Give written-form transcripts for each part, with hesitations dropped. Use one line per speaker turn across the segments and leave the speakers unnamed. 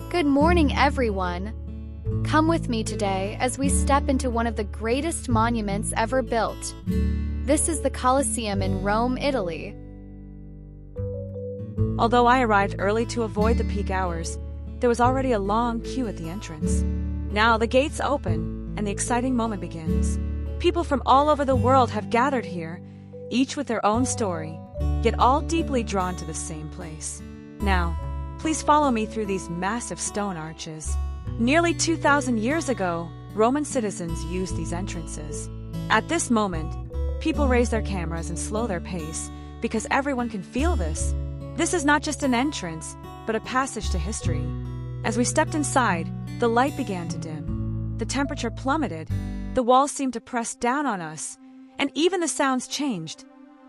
Good morning, everyone. Come with me today as we step into one of the greatest monuments ever built. This is the Colosseum in Rome, Italy.
Although I arrived early to avoid the peak hours, there was already a long queue at the entrance. Now the gates open, and the exciting moment begins. People from all over the world have gathered here, each with their own story, yet all deeply drawn to the same place. Now, please follow me through these massive stone arches. Nearly 2,000 years ago, Roman citizens used these entrances. At this moment, people raise their cameras and slow their pace, because everyone can feel this. This is not just an entrance, but a passage to history. As we stepped inside, the light began to dim. The temperature plummeted, the walls seemed to press down on us, and even the sounds changed,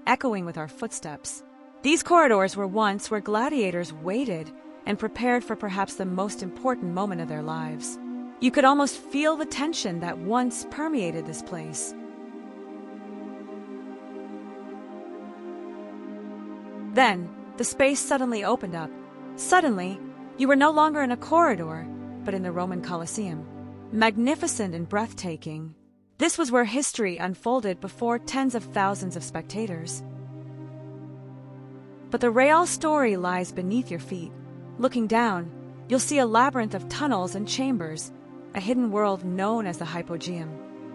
echoing with our footsteps. These corridors were once where gladiators waited and prepared for perhaps the most important moment of their lives. You could almost feel the tension that once permeated this place. Then, the space suddenly opened up. Suddenly, you were no longer in a corridor, but in the Roman Colosseum. Magnificent and breathtaking. This was where history unfolded before tens of thousands of spectators. But the real story lies beneath your feet. Looking down, you'll see a labyrinth of tunnels and chambers, a hidden world known as the Hypogeum.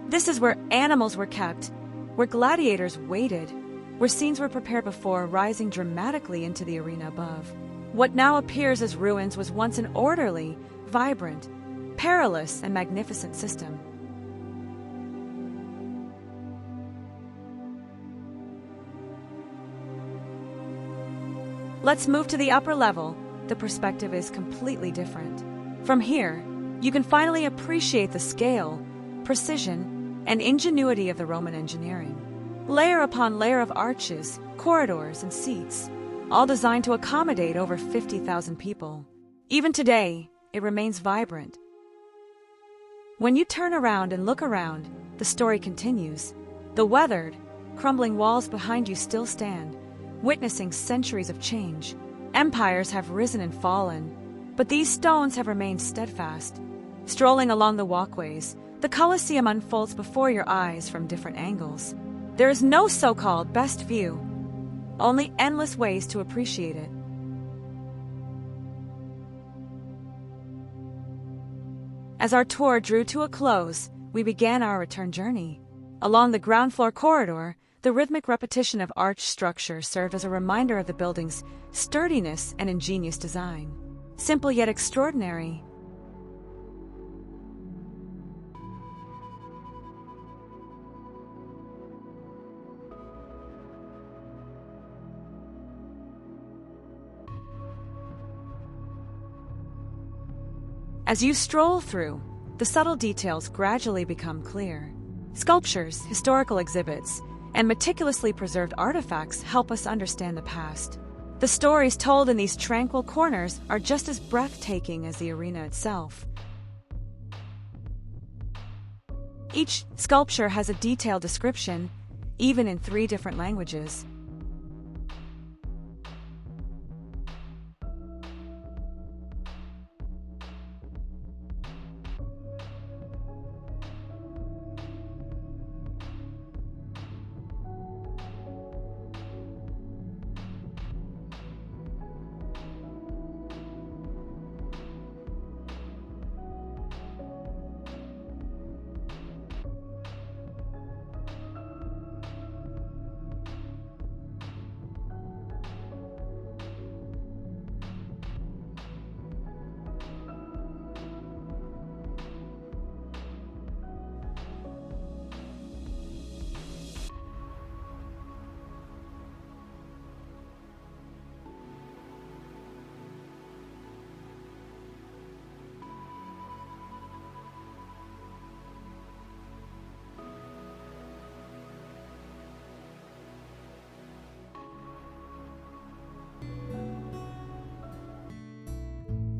This is where animals were kept, where gladiators waited, where scenes were prepared before rising dramatically into the arena above. What now appears as ruins was once an orderly, vibrant, perilous, and magnificent system. Let's move to the upper level. The perspective is completely different. From here, you can finally appreciate the scale, precision, and ingenuity of the Roman engineering. Layer upon layer of arches, corridors, and seats, all designed to accommodate over 50,000 people. Even today, it remains vibrant. When you turn around and look around, the story continues. The weathered, crumbling walls behind you still stand, witnessing centuries of change. Empires have risen and fallen, but these stones have remained steadfast. Strolling along the walkways, the Colosseum unfolds before your eyes from different angles. There is no so-called best view, only endless ways to appreciate it. As our tour drew to a close, we began our return journey. Along the ground floor corridor, the rhythmic repetition of arch structure served as a reminder of the building's sturdiness and ingenious design. Simple yet extraordinary. As you stroll through, the subtle details gradually become clear. Sculptures, historical exhibits, and meticulously preserved artifacts help us understand the past. The stories told in these tranquil corners are just as breathtaking as the arena itself. Each sculpture has a detailed description, even in 3 different languages.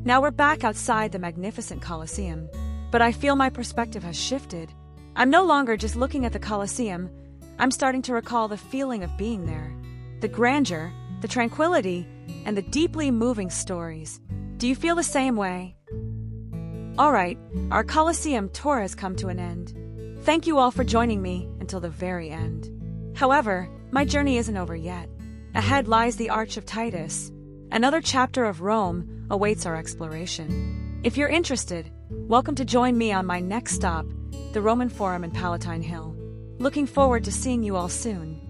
Now we're back outside the magnificent Colosseum, but I feel my perspective has shifted. I'm no longer just looking at the Colosseum, I'm starting to recall the feeling of being there. The grandeur, the tranquility, and the deeply moving stories. Do you feel the same way? Alright, our Colosseum tour has come to an end. Thank you all for joining me until the very end. However, my journey isn't over yet. Ahead lies the Arch of Titus. Another chapter of Rome awaits our exploration. If you're interested, welcome to join me on my next stop, the Roman Forum in Palatine Hill. Looking forward to seeing you all soon.